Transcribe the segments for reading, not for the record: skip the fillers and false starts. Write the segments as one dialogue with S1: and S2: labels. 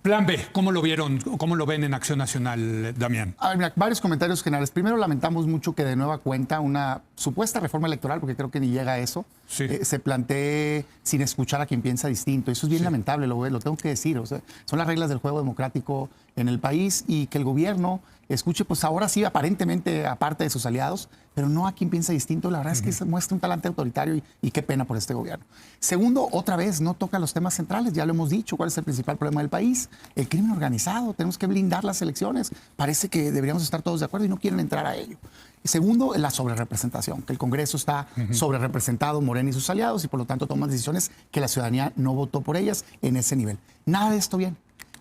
S1: Plan B, ¿cómo lo vieron? ¿Cómo lo ven en Acción Nacional, Damián?
S2: A ver, mira, varios comentarios generales. Primero, lamentamos mucho que de nueva cuenta una supuesta reforma electoral, porque creo que ni llega a eso,
S1: Sí.
S2: se plantee sin escuchar a quien piensa distinto. Eso es bien lamentable, lo tengo que decir. O sea, son las reglas del juego democrático en el país y que el gobierno escuche, pues ahora sí, aparentemente, aparte de sus aliados, pero no a quien piensa distinto. La verdad es que se muestra un talante autoritario y qué pena por este gobierno. Segundo, otra vez, no toca los temas centrales. Ya lo hemos dicho, ¿cuál es el principal problema del país? El crimen organizado. Tenemos que blindar las elecciones. Parece que deberíamos estar todos de acuerdo y no quieren entrar a ello. Y segundo, la sobrerepresentación, que el Congreso está sobrerepresentado, Morena y sus aliados, y por lo tanto toman decisiones que la ciudadanía no votó por ellas en ese nivel. Nada de esto viene.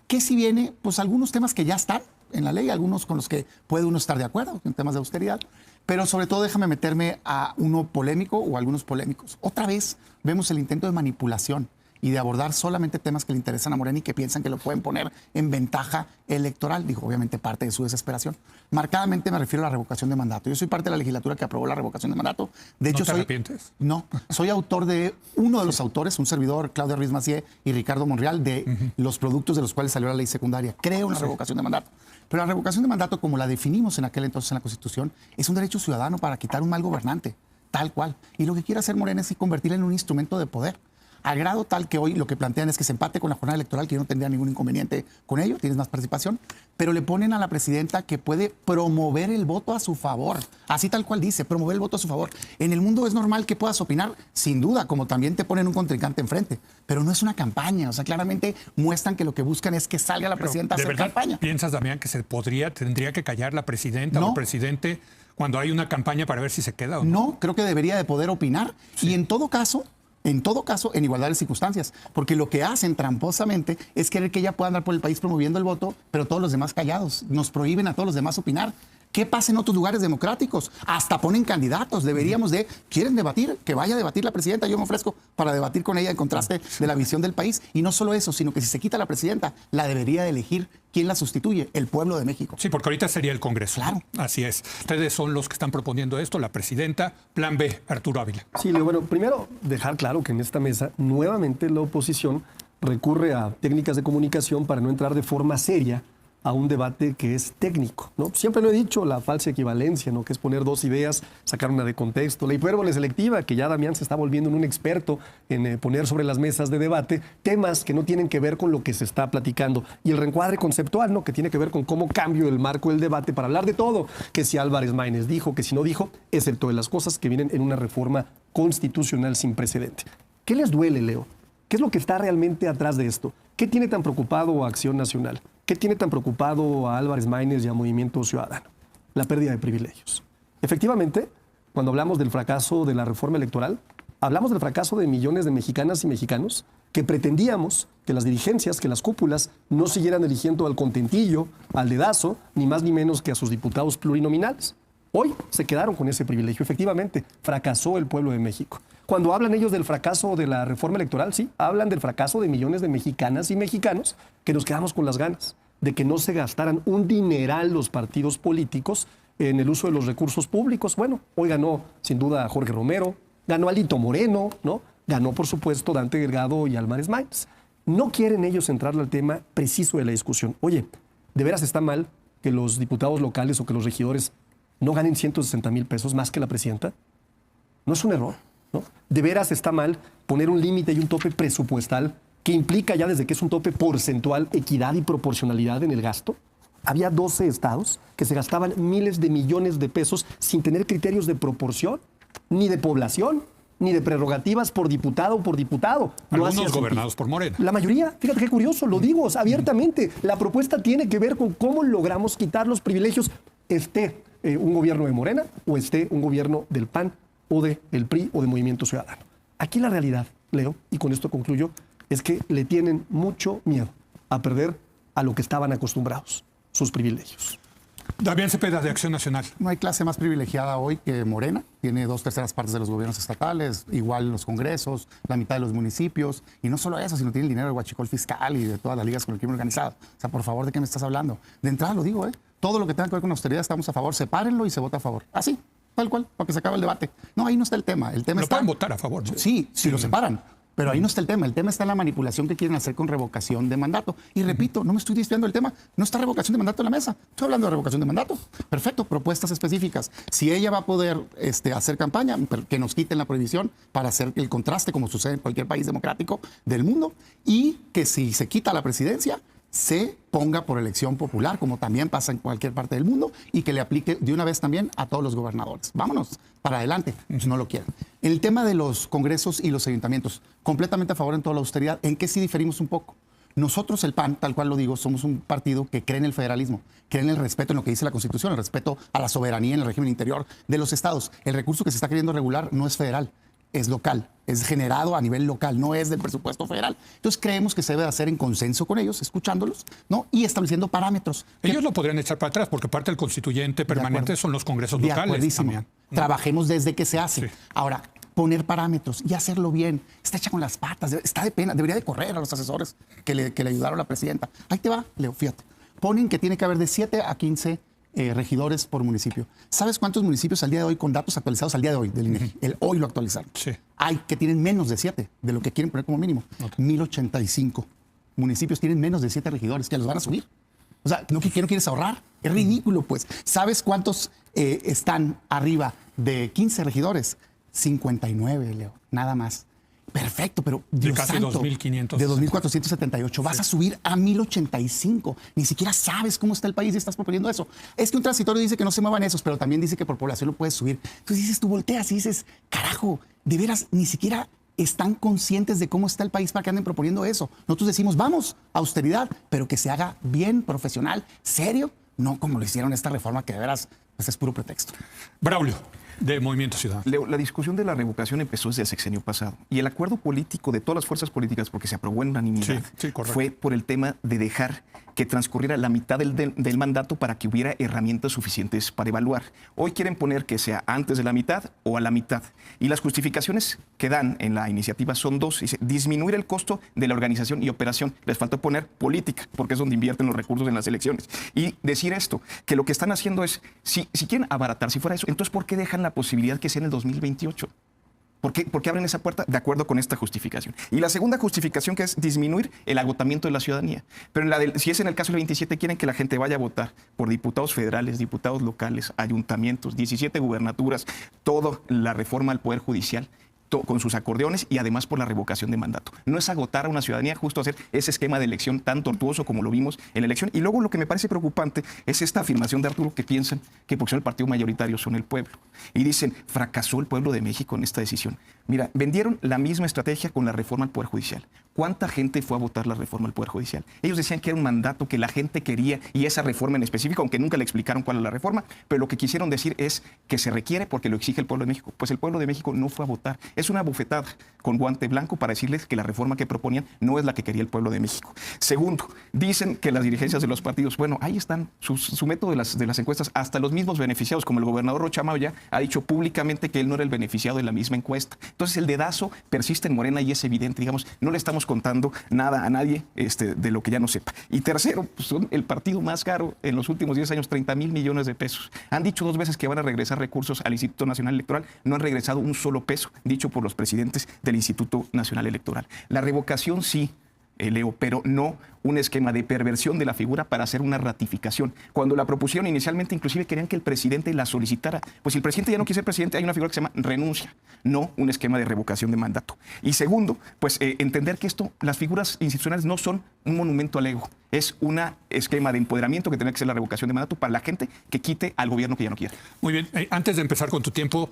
S2: ¿Qué si viene? Pues algunos temas que ya están en la ley, algunos con los que puede uno estar de acuerdo, en temas de austeridad, pero sobre todo déjame meterme a uno polémico o algunos polémicos. Otra vez vemos el intento de manipulación y de abordar solamente temas que le interesan a Morena y que piensan que lo pueden poner en ventaja electoral. Digo, obviamente parte de su desesperación. Marcadamente me refiero a la revocación de mandato. Yo soy parte de la legislatura que aprobó la revocación de mandato. De hecho,
S1: ¿No te arrepientes?
S2: No, soy autor de uno de los autores, un servidor, Claudia Ruiz Massieu y Ricardo Monreal, de los productos de los cuales salió la ley secundaria. Creo en la revocación de mandato. Pero la revocación de mandato, como la definimos en aquel entonces en la Constitución, es un derecho ciudadano para quitar un mal gobernante, tal cual. Y lo que quiere hacer Morena es convertirla en un instrumento de poder. Al grado tal que hoy lo que plantean es que se empate con la jornada electoral, que yo no tendría ningún inconveniente con ello, tienes más participación, pero le ponen a la presidenta que puede promover el voto a su favor. Así tal cual dice, promover el voto a su favor. En el mundo es normal que puedas opinar, sin duda, como también te ponen un contrincante enfrente, pero no es una campaña. O sea, claramente muestran que lo que buscan es que salga la presidenta a hacer campaña.
S1: ¿Piensas, Damián, que tendría que callar la presidenta o el presidente cuando hay una campaña para ver si se queda o no?
S2: No, creo que debería de poder opinar. Sí. Y en todo caso, en igualdad de circunstancias, porque lo que hacen tramposamente es querer que ella pueda andar por el país promoviendo el voto, pero todos los demás callados. Nos prohíben a todos los demás opinar. ¿Qué pasa en otros lugares democráticos? Hasta ponen candidatos. Deberíamos ¿quieren debatir? Que vaya a debatir la presidenta. Yo me ofrezco para debatir con ella en contraste de la visión del país. Y no solo eso, sino que si se quita la presidenta, la debería de elegir quién la sustituye, el pueblo de México.
S1: Sí, porque ahorita sería el Congreso.
S2: Claro.
S1: ¿No? Así es. Ustedes son los que están proponiendo esto, la presidenta. Plan B, Arturo Ávila.
S3: Sí, bueno, primero dejar claro que en esta mesa nuevamente la oposición recurre a técnicas de comunicación para no entrar de forma seria a un debate que es técnico, ¿no? Siempre lo he dicho, la falsa equivalencia, ¿no? Que es poner dos ideas, sacar una de contexto, la hipérbole selectiva, que ya Damián se está volviendo en un experto en poner sobre las mesas de debate temas que no tienen que ver con lo que se está platicando, y el reencuadre conceptual, ¿no? Que tiene que ver con cómo cambio el marco del debate para hablar de todo, que si Álvarez Maínez dijo, que si no dijo, excepto de las cosas que vienen en una reforma constitucional sin precedente. ¿Qué les duele, Leo? ¿Qué es lo que está realmente atrás de esto? ¿Qué tiene tan preocupado a Acción Nacional? ¿Qué tiene tan preocupado a Álvarez Maínez y a Movimiento Ciudadano? La pérdida de privilegios. Efectivamente, cuando hablamos del fracaso de la reforma electoral, hablamos del fracaso de millones de mexicanas y mexicanos que pretendíamos que las dirigencias, que las cúpulas, no siguieran eligiendo al contentillo, al dedazo, ni más ni menos que a sus diputados plurinominales. Hoy se quedaron con ese privilegio. Efectivamente, fracasó el pueblo de México. Cuando hablan ellos del fracaso de la reforma electoral, sí, hablan del fracaso de millones de mexicanas y mexicanos que nos quedamos con las ganas de que no se gastaran un dineral los partidos políticos en el uso de los recursos públicos. Bueno, hoy ganó sin duda Jorge Romero, ganó Alito Moreno, ¿no? Ganó, por supuesto, Dante Delgado y Álvarez Maínez. No quieren ellos entrarle al tema preciso de la discusión. Oye, ¿de veras está mal que los diputados locales o que los regidores no ganen 160,000 pesos más que la presidenta? No es un error, ¿no? ¿De veras está mal poner un límite y un tope presupuestal que implica ya desde que es un tope porcentual equidad y proporcionalidad en el gasto? Había 12 estados que se gastaban miles de millones de pesos sin tener criterios de proporción, ni de población, ni de prerrogativas por diputado o por diputado.
S1: Algunos gobernados por Morena.
S3: La mayoría, fíjate qué curioso, lo digo abiertamente. La propuesta tiene que ver con cómo logramos quitar los privilegios, esté un gobierno de Morena o esté un gobierno del PAN o del PRI o de Movimiento Ciudadano. Aquí la realidad, Leo, y con esto concluyo, es que le tienen mucho miedo a perder a lo que estaban acostumbrados, sus privilegios.
S1: Damián Cepeda, de Acción Nacional.
S2: No hay clase más privilegiada hoy que Morena. Tiene 2/3 partes de los gobiernos estatales, igual los congresos, la mitad de los municipios. Y no solo eso, sino tiene el dinero del huachicol fiscal y de todas las ligas con el crimen organizado. O sea, por favor, ¿de qué me estás hablando? De entrada lo digo, todo lo que tenga que ver con austeridad estamos a favor. Sepárenlo y se vota a favor. Así, tal cual, para que se acabe el debate. No, ahí no está el tema. El tema
S1: Lo
S2: está...
S1: pueden votar a favor, ¿no?
S2: Sí, si lo separan. Pero ahí no está el tema. El tema está en la manipulación que quieren hacer con revocación de mandato. Y repito, no me estoy desviando del tema. No está revocación de mandato en la mesa. Estoy hablando de revocación de mandato. Perfecto, propuestas específicas. Si ella va a poder hacer campaña, que nos quiten la prohibición para hacer el contraste, como sucede en cualquier país democrático del mundo, y que si se quita la presidencia, se ponga por elección popular, como también pasa en cualquier parte del mundo, y que le aplique de una vez también a todos los gobernadores. Vámonos para adelante, si no lo quieren. En el tema de los congresos y los ayuntamientos, completamente a favor en toda la austeridad. ¿En qué sí diferimos un poco? Nosotros, el PAN, tal cual lo digo, somos un partido que cree en el federalismo, cree en el respeto en lo que dice la Constitución, el respeto a la soberanía en el régimen interior de los estados. El recurso que se está queriendo regular no es federal, es local, es generado a nivel local, no es del presupuesto federal. Entonces creemos que se debe hacer en consenso con ellos, escuchándolos, ¿no? Y estableciendo parámetros.
S1: Ellos lo podrían echar para atrás porque parte del constituyente permanente son los congresos locales también.
S2: Trabajemos desde que se hace.
S1: Sí.
S2: Ahora, poner parámetros y hacerlo bien. Está hecha con las patas, está de pena. Debería de correr a los asesores que le ayudaron a la presidenta. Ahí te va, Leo, fíjate. Ponen que tiene que haber de 7 a 15 regidores por municipio. ¿Sabes cuántos municipios al día de hoy, con datos actualizados al día de hoy del INEGI? Hoy lo actualizaron.
S1: Sí.
S2: Hay que tienen menos de 7 de lo que quieren poner como mínimo. 1085 municipios tienen menos de 7 regidores, que los van a subir. O sea, ¿qué no quieres ahorrar? Es ridículo, pues. ¿Sabes cuántos están arriba de 15 regidores? 59, Leo, nada más. Perfecto, pero Dios
S1: de casi
S2: santo,
S1: 2.500.
S2: de 2.478. Vas a subir a 1.085. Ni siquiera sabes cómo está el país y estás proponiendo eso. Es que un transitorio dice que no se muevan esos, pero también dice que por población lo puedes subir. Entonces dices, tú volteas y dices, carajo, de veras, ni siquiera están conscientes de cómo está el país para que anden proponiendo eso. Nosotros decimos, vamos, austeridad, pero que se haga bien, profesional, serio, no como lo hicieron esta reforma que de veras pues es puro pretexto.
S1: Braulio, de Movimiento Ciudadano.
S4: Leo, la discusión de la revocación empezó desde el sexenio pasado y el acuerdo político de todas las fuerzas políticas, porque se aprobó en unanimidad, fue por el tema de dejar que transcurriera la mitad del mandato para que hubiera herramientas suficientes para evaluar. Hoy quieren poner que sea antes de la mitad o a la mitad. Y las justificaciones que dan en la iniciativa son dos. Dice, disminuir el costo de la organización y operación. Les faltó poner política, porque es donde invierten los recursos en las elecciones. Y decir esto, que lo que están haciendo es, si quieren abaratar, si fuera eso, entonces ¿por qué dejan la posibilidad que sea en el 2028? ¿Por qué abren esa puerta? De acuerdo con esta justificación. Y la segunda justificación, que es disminuir el agotamiento de la ciudadanía. Pero si es en el caso del 27, quieren que la gente vaya a votar por diputados federales, diputados locales, ayuntamientos, 17 gubernaturas, toda la reforma al Poder Judicial, con sus acordeones y además por la revocación de mandato. No es agotar a una ciudadanía, justo hacer ese esquema de elección tan tortuoso como lo vimos en la elección. Y luego lo que me parece preocupante es esta afirmación de Arturo, que piensan que porque son el partido mayoritario son el pueblo. Y dicen, fracasó el pueblo de México en esta decisión. Mira, vendieron la misma estrategia con la reforma al Poder Judicial. ¿Cuánta gente fue a votar la reforma al Poder Judicial? Ellos decían que era un mandato que la gente quería y esa reforma en específico, aunque nunca le explicaron cuál es la reforma, pero lo que quisieron decir es que se requiere porque lo exige el pueblo de México. Pues el pueblo de México no fue a votar. Es una bufetada con guante blanco para decirles que la reforma que proponían no es la que quería el pueblo de México. Segundo, dicen que las dirigencias de los partidos, bueno, ahí están su método de las encuestas, hasta los mismos beneficiados, como el gobernador Rocha Moya ha dicho públicamente que él no era el beneficiado de la misma encuesta. Entonces el dedazo persiste en Morena y es evidente, digamos, no le estamos contando nada a nadie de lo que ya no sepa. Y tercero, pues son el partido más caro en los últimos 10 años, 30,000 millones de pesos. Han dicho 2 veces que van a regresar recursos al Instituto Nacional Electoral, no han regresado un solo peso, dicho por los presidentes del Instituto Nacional Electoral. La revocación sí, Leo, pero no un esquema de perversión de la figura para hacer una ratificación. Cuando la propusieron inicialmente, inclusive querían que el presidente la solicitara. Pues si el presidente ya no quiere ser presidente, hay una figura que se llama renuncia, no un esquema de revocación de mandato. Y segundo, pues entender que las figuras institucionales no son un monumento al ego, es un esquema de empoderamiento que tiene que ser la revocación de mandato para la gente que quite al gobierno que ya no quiere.
S1: Muy bien, antes de empezar con tu tiempo,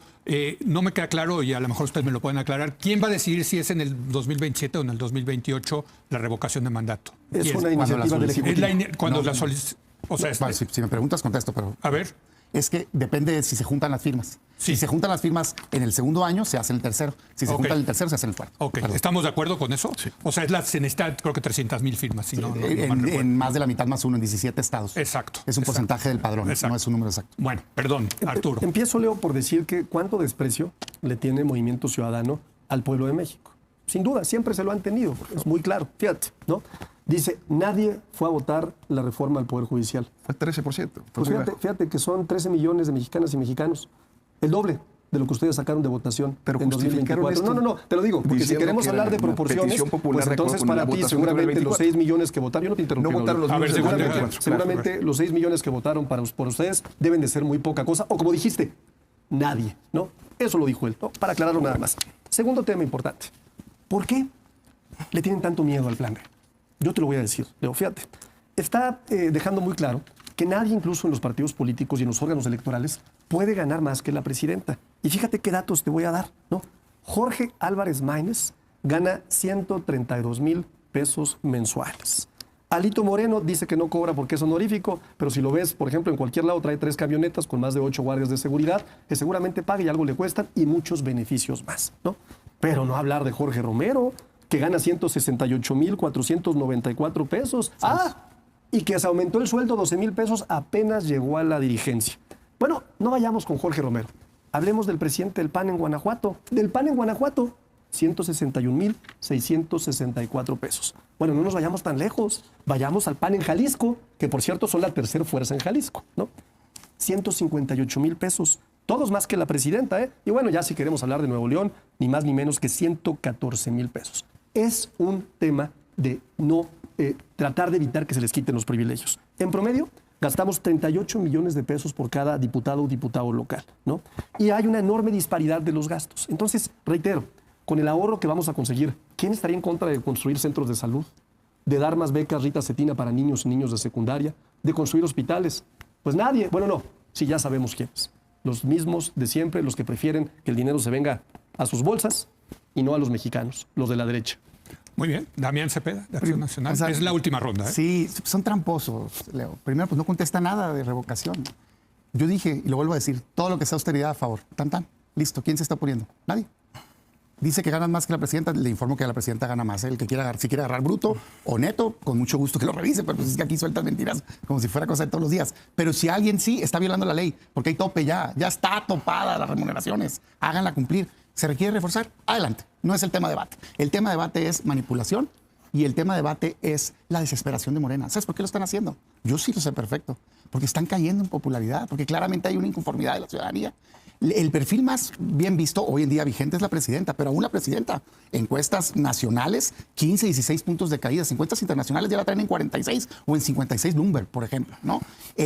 S1: no me queda claro, y a lo mejor ustedes me lo pueden aclarar, ¿quién va a decidir si es en el 2027 o en el 2028 la revocación de mandato?
S3: Es una iniciativa del Ejecutivo.
S1: Cuando la solicita. O sea,
S2: vale, si me preguntas, contesto, pero...
S1: A ver.
S2: Es que depende de si se juntan las firmas.
S1: Sí.
S2: Si se juntan las firmas en el segundo año, se hace en el tercero. Si se juntan en el tercero, se hace en el cuarto.
S1: Ok,
S2: Perdón.
S1: ¿estamos de acuerdo con eso? Sí. O sea, se necesita, creo que 300,000 firmas. Si no
S2: en más de la mitad más uno, en 17 estados.
S1: Exacto.
S2: Es un porcentaje del padrón, no es un número exacto.
S1: Bueno, perdón, Arturo.
S3: Empiezo, Leo, por decir que cuánto desprecio le tiene Movimiento Ciudadano al pueblo de México. Sin duda, siempre se lo han tenido, es muy claro. Fíjate, ¿no? Dice, nadie fue a votar la reforma al Poder Judicial.
S4: Fue el 13%.
S3: Pues fíjate que son 13 millones de mexicanas y mexicanos. El doble. de lo que ustedes sacaron de votación
S4: pero
S3: en 2024. No, te lo digo, porque si queremos hablar de proporciones, pues entonces para ti seguramente los 6 millones que votaron, yo no te interrumpí.
S4: No votaron los millones.
S3: Seguramente los 6 millones que votaron por ustedes deben de ser muy poca cosa, o como dijiste, nadie, ¿no? Eso lo dijo él, ¿no? Para aclararlo nada más. Segundo tema importante. ¿Por qué le tienen tanto miedo al plan B? Yo te lo voy a decir, Leo, fíjate. Está dejando muy claro que nadie, incluso en los partidos políticos y en los órganos electorales, puede ganar más que la presidenta. Y fíjate qué datos te voy a dar, ¿no? Jorge Álvarez Maínez gana 132,000 pesos mensuales. Alito Moreno dice que no cobra porque es honorífico, pero si lo ves, por ejemplo, en cualquier lado trae 3 camionetas con más de 8 guardias de seguridad, que seguramente paga y algo le cuestan y muchos beneficios más, ¿no? Pero no hablar de Jorge Romero, que gana 168,494 pesos. Y que se aumentó el sueldo 12,000 pesos apenas llegó a la dirigencia. Bueno, no vayamos con Jorge Romero. Hablemos del presidente del PAN en Guanajuato. Del PAN en Guanajuato, 161,664 pesos. Bueno, no nos vayamos tan lejos. Vayamos al PAN en Jalisco, que por cierto son la tercera fuerza en Jalisco, ¿no? 158,000 pesos. Todos más que la presidenta, ¿eh? Y bueno, ya si queremos hablar de Nuevo León, ni más ni menos que 114,000 pesos. Es un tema de no tratar de evitar que se les quiten los privilegios. En promedio, gastamos 38 millones de pesos por cada diputado o diputado local, ¿no? Y hay una enorme disparidad de los gastos. Entonces, reitero, con el ahorro que vamos a conseguir, ¿quién estaría en contra de construir centros de salud? ¿De dar más becas Rita Cetina para niños y niños de secundaria? ¿De construir hospitales? Pues nadie. Bueno, no, sí ya sabemos quiénes. Los mismos de siempre, los que prefieren que el dinero se venga a sus bolsas y no a los mexicanos, los de la derecha.
S1: Muy bien. Damián Cepeda, de Acción Nacional. O sea, es la última ronda, ¿eh?
S2: Sí, son tramposos, Leo. Primero, pues no contesta nada de revocación. Yo dije, y lo vuelvo a decir, todo lo que sea austeridad a favor. Tan, tan. Listo. ¿Quién se está oponiendo? Nadie. Dice que ganan más que la presidenta. Le informo que la presidenta gana más. El que quiera agarrar, si quiere agarrar bruto o neto, con mucho gusto que lo revise. Pero pues es que aquí sueltan mentiras como si fuera cosa de todos los días. Pero si alguien sí está violando la ley, porque hay tope ya está topada las remuneraciones, háganla cumplir. ¿Se requiere reforzar? Adelante. No es el tema de debate. El tema de debate es manipulación y el tema de debate es la desesperación de Morena. ¿Sabes por qué lo están haciendo? Yo sí lo sé perfecto. Porque están cayendo en popularidad, porque claramente hay una inconformidad de la ciudadanía. El perfil más bien visto hoy en día vigente es la presidenta, pero aún la presidenta, encuestas nacionales, 15, 16 puntos de caída, encuestas internacionales ya la traen en 46 o en 56 Bloomberg, por ejemplo, ¿no?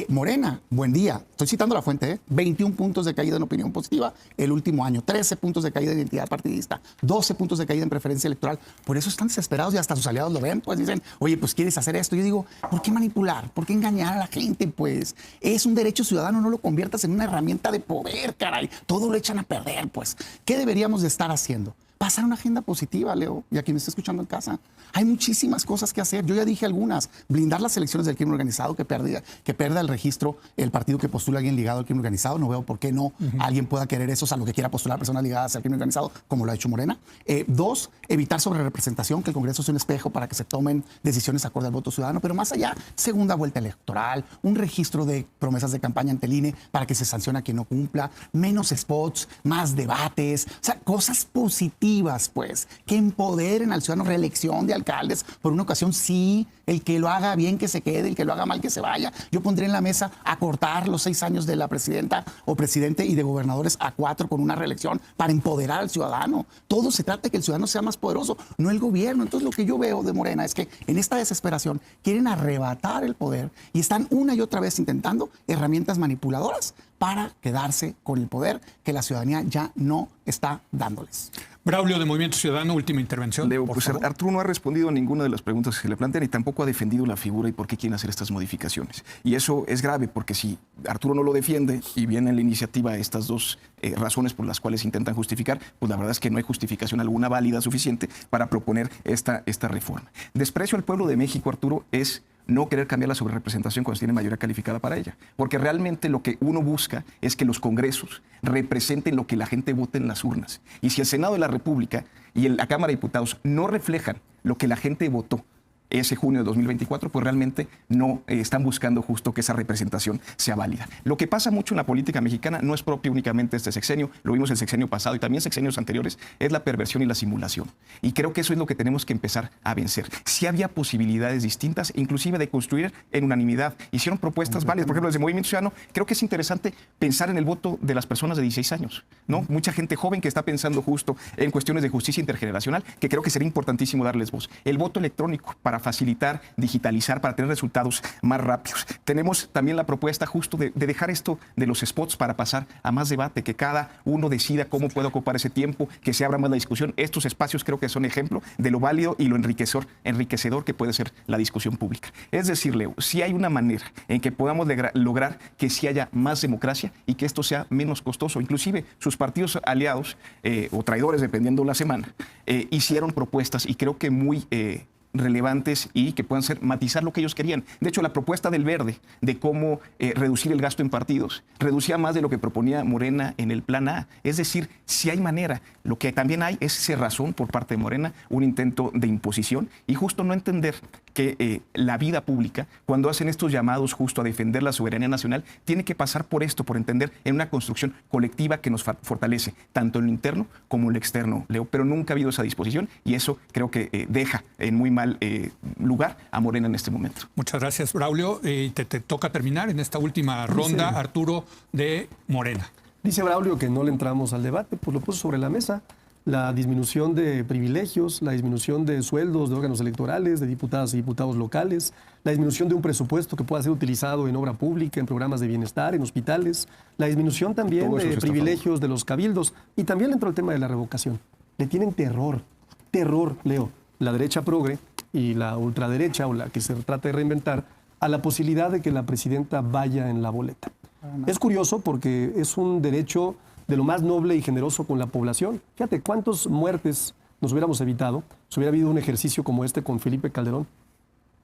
S2: Morena, buen día, estoy citando la fuente, 21 puntos de caída en opinión positiva el último año, 13 puntos de caída en identidad partidista, 12 puntos de caída en preferencia electoral. Por eso están desesperados y hasta sus aliados lo ven, pues dicen, oye, pues quieres hacer esto. Yo digo, ¿por qué manipular? ¿Por qué engañar a la gente? Pues es un derecho ciudadano, no lo conviertas en una herramienta de poder, caray. Todo lo echan a perder, pues. ¿Qué deberíamos de estar haciendo? Pasar una agenda positiva, Leo, y a quien me está escuchando en casa. Hay muchísimas cosas que hacer. Yo ya dije algunas. Blindar las elecciones del crimen organizado, que pierda el registro el partido que postula a alguien ligado al crimen organizado. No veo por qué no alguien pueda querer eso, salvo que quiera postular personas ligadas al crimen organizado, como lo ha hecho Morena. 2, evitar sobrerepresentación, que el Congreso sea un espejo para que se tomen decisiones acorde al voto ciudadano. Pero más allá, segunda vuelta electoral, un registro de promesas de campaña ante el INE para que se sancione a quien no cumpla, menos spots, más debates, o sea, cosas positivas, pues, que empoderen al ciudadano. Reelección de alcaldes, por una ocasión sí, el que lo haga bien que se quede, el que lo haga mal que se vaya. Yo pondría en la mesa acortar los 6 años de la presidenta o presidente y de gobernadores a 4 con una reelección para empoderar al ciudadano. Todo se trata de que el ciudadano sea más poderoso, no el gobierno. Entonces lo que yo veo de Morena es que en esta desesperación quieren arrebatar el poder y están una y otra vez intentando herramientas manipuladoras para quedarse con el poder que la ciudadanía ya no está dándoles.
S1: Braulio, de Movimiento Ciudadano, última intervención.
S4: Pues Arturo no ha respondido a ninguna de las preguntas que se le plantean y tampoco ha defendido la figura y por qué quieren hacer estas modificaciones. Y eso es grave porque si Arturo no lo defiende y viene en la iniciativa estas 2 razones por las cuales intentan justificar, pues la verdad es que no hay justificación alguna válida suficiente para proponer esta reforma. Desprecio al pueblo de México, Arturo, es no querer cambiar la sobrerepresentación cuando se tiene mayoría calificada para ella. Porque realmente lo que uno busca es que los congresos representen lo que la gente vota en las urnas. Y si el Senado de la República y la Cámara de Diputados no reflejan lo que la gente votó ese junio de 2024, pues realmente no están buscando justo que esa representación sea válida. Lo que pasa mucho en la política mexicana no es propio únicamente de este sexenio, lo vimos el sexenio pasado y también sexenios anteriores, es la perversión y la simulación. Y creo que eso es lo que tenemos que empezar a vencer. Sí había posibilidades distintas, inclusive de construir en unanimidad. Hicieron propuestas válidas, por ejemplo, desde Movimiento Ciudadano. Creo que es interesante pensar en el voto de las personas de 16 años, ¿no? Mucha gente joven que está pensando justo en cuestiones de justicia intergeneracional, que creo que sería importantísimo darles voz. El voto electrónico para facilitar, digitalizar, para tener resultados más rápidos. Tenemos también la propuesta justo de dejar esto de los spots para pasar a más debate, que cada uno decida cómo puede ocupar ese tiempo, que se abra más la discusión. Estos espacios creo que son ejemplo de lo válido y lo enriquecedor que puede ser la discusión pública. Es decir, Leo, si hay una manera en que podamos lograr que sí haya más democracia y que esto sea menos costoso. Inclusive sus partidos aliados o traidores, dependiendo la semana, hicieron propuestas y creo que muy relevantes y que puedan matizar lo que ellos querían. De hecho, la propuesta del Verde de cómo reducir el gasto en partidos reducía más de lo que proponía Morena en el Plan A. Es decir, si hay manera. Lo que también hay es cerrazón por parte de Morena, un intento de imposición y justo no entender que la vida pública, cuando hacen estos llamados justo a defender la soberanía nacional, tiene que pasar por esto, por entender en una construcción colectiva que nos fortalece, tanto en lo interno como en lo externo, Leo. Pero nunca ha habido esa disposición y eso creo que deja en muy mal lugar a Morena en este momento.
S1: Muchas gracias, Braulio. Te toca terminar en esta última ronda, Arturo, de Morena.
S3: Dice Braulio que no le entramos al debate, pues lo puso sobre la mesa. La disminución de privilegios, la disminución de sueldos de órganos electorales, de diputadas y diputados locales, la disminución de un presupuesto que pueda ser utilizado en obra pública, en programas de bienestar, en hospitales, la disminución también de privilegios de los cabildos y también dentro del tema de la revocación. Le tienen terror, Leo, la derecha progre y la ultraderecha o la que se trata de reinventar a la posibilidad de que la presidenta vaya en la boleta. Es curioso porque es un derecho de lo más noble y generoso con la población. Fíjate, ¿cuántas muertes nos hubiéramos evitado si hubiera habido un ejercicio como este con Felipe Calderón?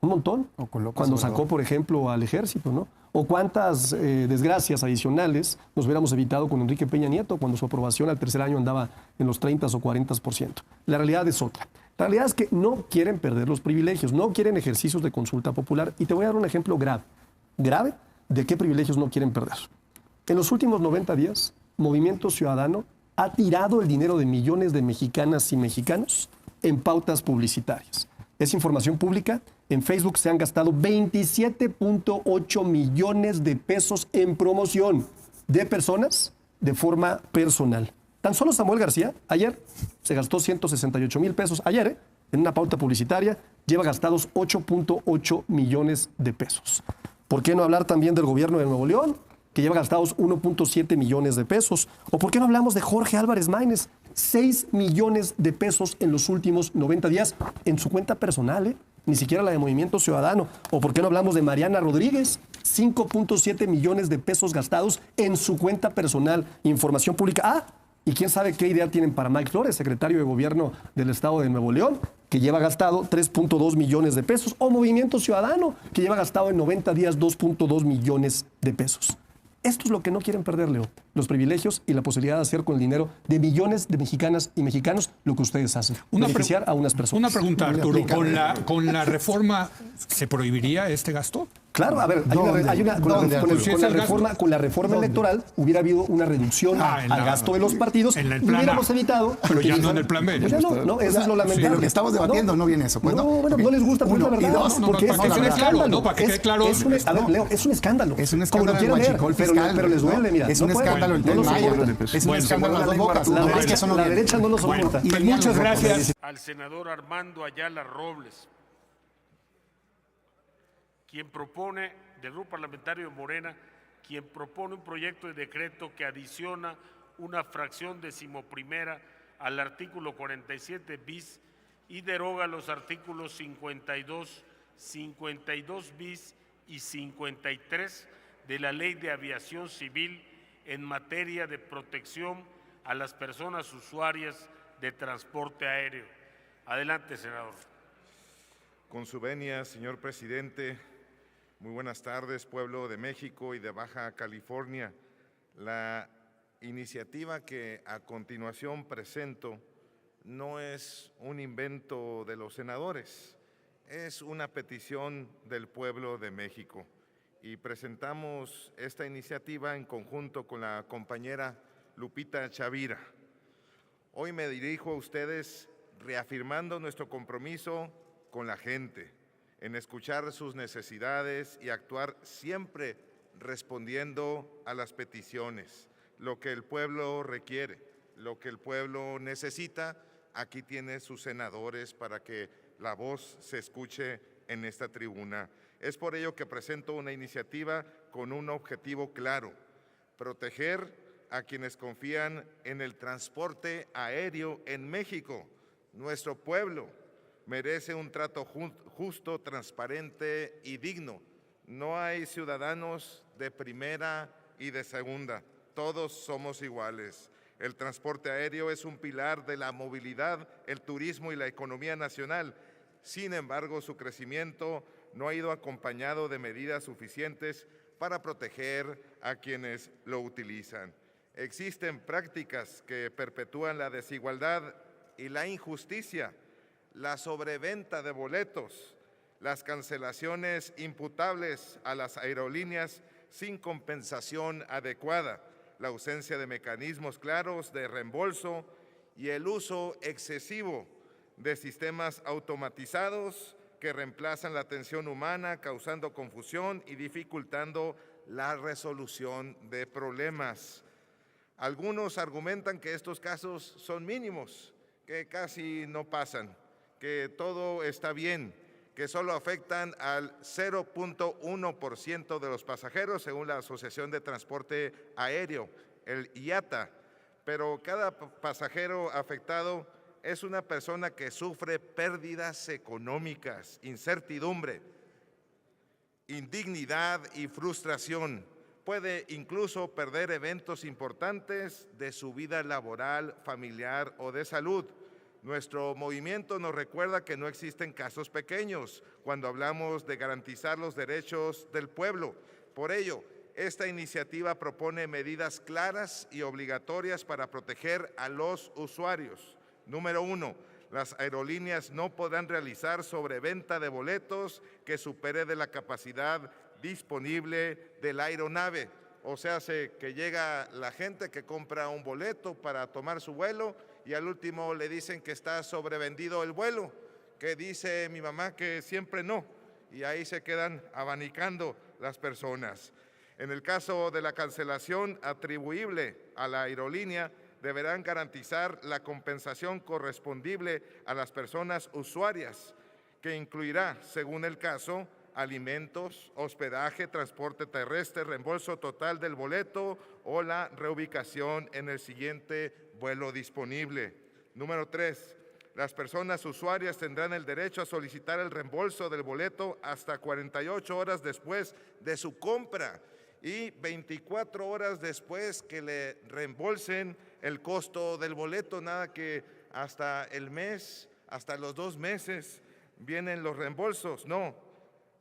S3: Un montón. Cuando sacó, por ejemplo, al ejército, ¿no? O cuántas desgracias adicionales nos hubiéramos evitado con Enrique Peña Nieto cuando su aprobación al tercer año andaba en los 30 o 40%. La realidad es otra. La realidad es que no quieren perder los privilegios, no quieren ejercicios de consulta popular. Y te voy a dar un ejemplo grave de qué privilegios no quieren perder. En los últimos 90 días, Movimiento Ciudadano ha tirado el dinero de millones de mexicanas y mexicanos en pautas publicitarias. Es información pública. En Facebook se han gastado 27.8 millones de pesos en promoción de personas de forma personal. Tan solo Samuel García, ayer, se gastó 168 mil pesos. Ayer, en una pauta publicitaria, lleva gastados 8.8 millones de pesos. ¿Por qué no hablar también del gobierno de Nuevo León, que lleva gastados 1.7 millones de pesos? ¿O por qué no hablamos de Jorge Álvarez Maínez? 6 millones de pesos en los últimos 90 días en su cuenta personal, ni siquiera la de Movimiento Ciudadano. ¿O por qué no hablamos de Mariana Rodríguez? 5.7 millones de pesos gastados en su cuenta personal. Información pública. Y quién sabe qué idea tienen para Mike Flores, secretario de Gobierno del Estado de Nuevo León, que lleva gastado 3.2 millones de pesos. O Movimiento Ciudadano, que lleva gastado en 90 días 2.2 millones de pesos. Esto es lo que no quieren perder, Leo. Los privilegios y la posibilidad de hacer con el dinero de millones de mexicanas y mexicanos lo que ustedes hacen. Beneficiar a unas personas.
S1: Una pregunta, Arturo. ¿Con la reforma se prohibiría este gasto?
S3: Claro, a ver, con la reforma electoral hubiera habido una reducción al gasto de los partidos y hubiéramos evitado.
S1: Pero ya no en el plan B.
S3: Pues no, eso es lo lamentable.
S2: De lo que estamos debatiendo no viene eso. Pues,
S3: bueno, no les gusta, pero es la verdad. Porque es un escándalo.
S1: Para que quede claro.
S3: A ver, Leo, es un escándalo.
S2: Es un escándalo el huachicol fiscal.
S3: Pero les duele, mira.
S2: Es un escándalo el Tren Maya. Es un escándalo las dos bocas.
S3: La derecha no lo soporta.
S1: Muchas gracias.
S5: Al senador Armando Ayala Robles, quien propone, del Grupo Parlamentario de Morena, quien propone un proyecto de decreto que adiciona una fracción 11ª al artículo 47 bis y deroga los artículos 52, 52 bis y 53 de la Ley de Aviación Civil en materia de protección a las personas usuarias de transporte aéreo. Adelante, senador.
S6: Con su venia, señor presidente, muy buenas tardes, pueblo de México y de Baja California. La iniciativa que a continuación presento no es un invento de los senadores, es una petición del pueblo de México y presentamos esta iniciativa en conjunto con la compañera Lupita Chavira. Hoy me dirijo a ustedes reafirmando nuestro compromiso con la gente, en escuchar sus necesidades y actuar siempre respondiendo a las peticiones, lo que el pueblo requiere, lo que el pueblo necesita. Aquí tiene sus senadores para que la voz se escuche en esta tribuna. Es por ello que presento una iniciativa con un objetivo claro: proteger a quienes confían en el transporte aéreo en México. Nuestro pueblo merece un trato justo, transparente y digno. No hay ciudadanos de primera y de segunda. Todos somos iguales. El transporte aéreo es un pilar de la movilidad, el turismo y la economía nacional. Sin embargo, su crecimiento no ha ido acompañado de medidas suficientes para proteger a quienes lo utilizan. Existen prácticas que perpetúan la desigualdad y la injusticia, la sobreventa de boletos, las cancelaciones imputables a las aerolíneas sin compensación adecuada, la ausencia de mecanismos claros de reembolso y el uso excesivo de sistemas automatizados que reemplazan la atención humana, causando confusión y dificultando la resolución de problemas. Algunos argumentan que estos casos son mínimos, que casi no pasan, que todo está bien, que solo afectan al 0.1% de los pasajeros, según la Asociación de Transporte Aéreo, el IATA. Pero cada pasajero afectado es una persona que sufre pérdidas económicas, incertidumbre, indignidad y frustración. Puede incluso perder eventos importantes de su vida laboral, familiar o de salud. Nuestro movimiento nos recuerda que no existen casos pequeños cuando hablamos de garantizar los derechos del pueblo. Por ello, esta iniciativa propone medidas claras y obligatorias para proteger a los usuarios. Número 1, las aerolíneas no podrán realizar sobreventa de boletos que supere de la capacidad disponible de la aeronave. O sea, que llega la gente que compra un boleto para tomar su vuelo y al último le dicen que está sobrevendido el vuelo, que dice mi mamá que siempre no, y ahí se quedan abanicando las personas. En el caso de la cancelación atribuible a la aerolínea, deberán garantizar la compensación correspondible a las personas usuarias, que incluirá, según el caso, alimentos, hospedaje, transporte terrestre, reembolso total del boleto o la reubicación en el siguiente vuelo disponible. Número 3. Las personas usuarias tendrán el derecho a solicitar el reembolso del boleto hasta 48 horas después de su compra y 24 horas después que le reembolsen el costo del boleto. Nada que hasta el mes, hasta los 2 meses vienen los reembolsos. No.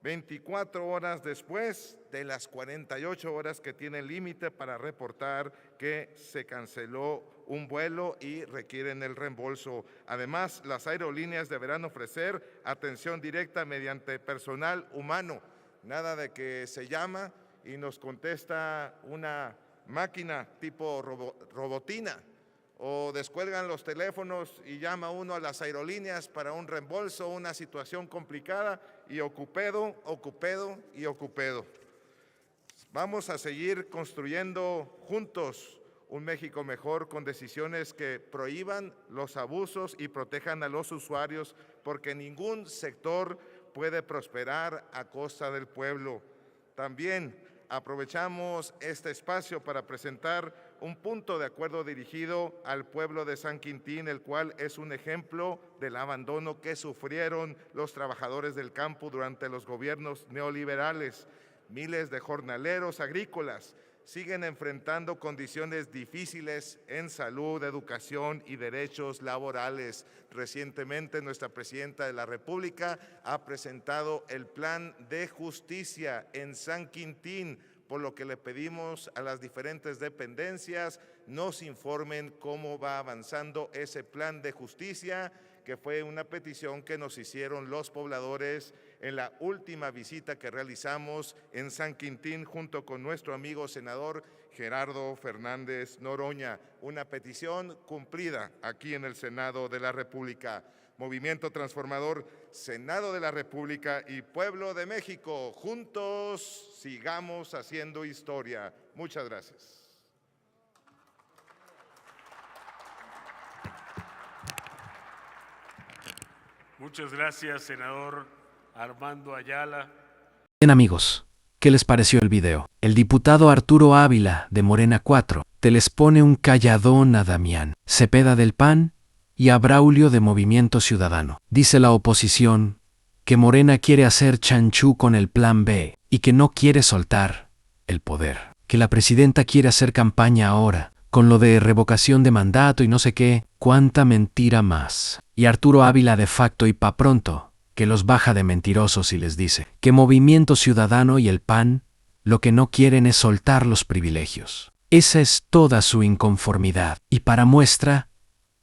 S6: 24 horas después de las 48 horas que tiene el límite para reportar que se canceló un vuelo y requieren el reembolso. Además, las aerolíneas deberán ofrecer atención directa mediante personal humano. Nada de que se llama y nos contesta una máquina tipo robotina, o descuelgan los teléfonos y llama uno a las aerolíneas para un reembolso, una situación complicada, y ocupedo. Vamos a seguir construyendo juntos un México mejor con decisiones que prohíban los abusos y protejan a los usuarios, porque ningún sector puede prosperar a costa del pueblo. También aprovechamos este espacio para presentar un punto de acuerdo dirigido al pueblo de San Quintín, el cual es un ejemplo del abandono que sufrieron los trabajadores del campo durante los gobiernos neoliberales. Miles de jornaleros agrícolas siguen enfrentando condiciones difíciles en salud, educación y derechos laborales. Recientemente, nuestra presidenta de la República ha presentado el Plan de Justicia en San Quintín, por lo que le pedimos a las diferentes dependencias nos informen cómo va avanzando ese plan de justicia, que fue una petición que nos hicieron los pobladores en la última visita que realizamos en San Quintín junto con nuestro amigo senador Gerardo Fernández Noroña. Una petición cumplida aquí en el Senado de la República. Movimiento Transformador, Senado de la República y Pueblo de México. Juntos sigamos haciendo historia. Muchas gracias.
S5: Muchas gracias, senador Armando Ayala.
S7: Bien, amigos, ¿qué les pareció el video? El diputado Arturo Ávila, de Morena 4, te les pone un calladón a Damián Cepeda del PAN y a Braulio de Movimiento Ciudadano. Dice la oposición que Morena quiere hacer chanchú con el Plan B y que no quiere soltar el poder. Que la presidenta quiere hacer campaña ahora, con lo de revocación de mandato y no sé qué, cuánta mentira más. Y Arturo Ávila de facto y pa' pronto, que los baja de mentirosos y les dice que Movimiento Ciudadano y el PAN lo que no quieren es soltar los privilegios. Esa es toda su inconformidad. Y para muestra,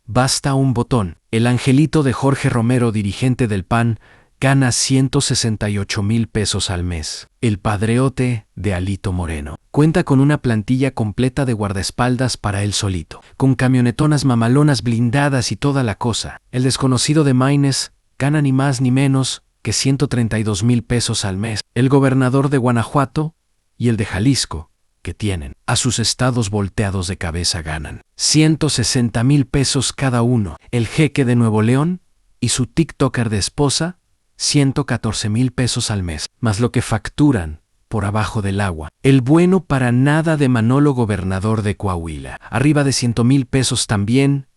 S7: basta un botón. El angelito de Jorge Romero, dirigente del PAN, gana 168,000 pesos al mes. El padreote de Alito Moreno cuenta con una plantilla completa de guardaespaldas para él solito, con camionetonas mamalonas blindadas y toda la cosa. El desconocido de Maynes gana ni más ni menos que 132,000 pesos al mes. El gobernador de Guanajuato y el de Jalisco, que tienen a sus estados volteados de cabeza, ganan 160,000 pesos cada uno. El jeque de Nuevo León y su TikToker de esposa, 114,000 pesos al mes, más lo que facturan por abajo del agua. El bueno para nada de Manolo, gobernador de Coahuila, arriba de 100,000 pesos también,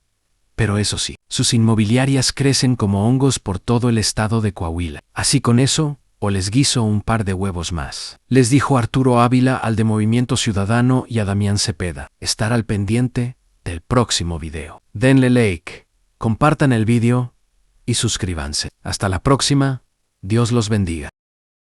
S7: pero eso sí, sus inmobiliarias crecen como hongos por todo el estado de Coahuila. Así con eso, o les guiso un par de huevos más. Les dijo Arturo Ávila al de Movimiento Ciudadano y a Damián Cepeda. Estar al pendiente del próximo video. Denle like, compartan el video y suscríbanse. Hasta la próxima. Dios los bendiga.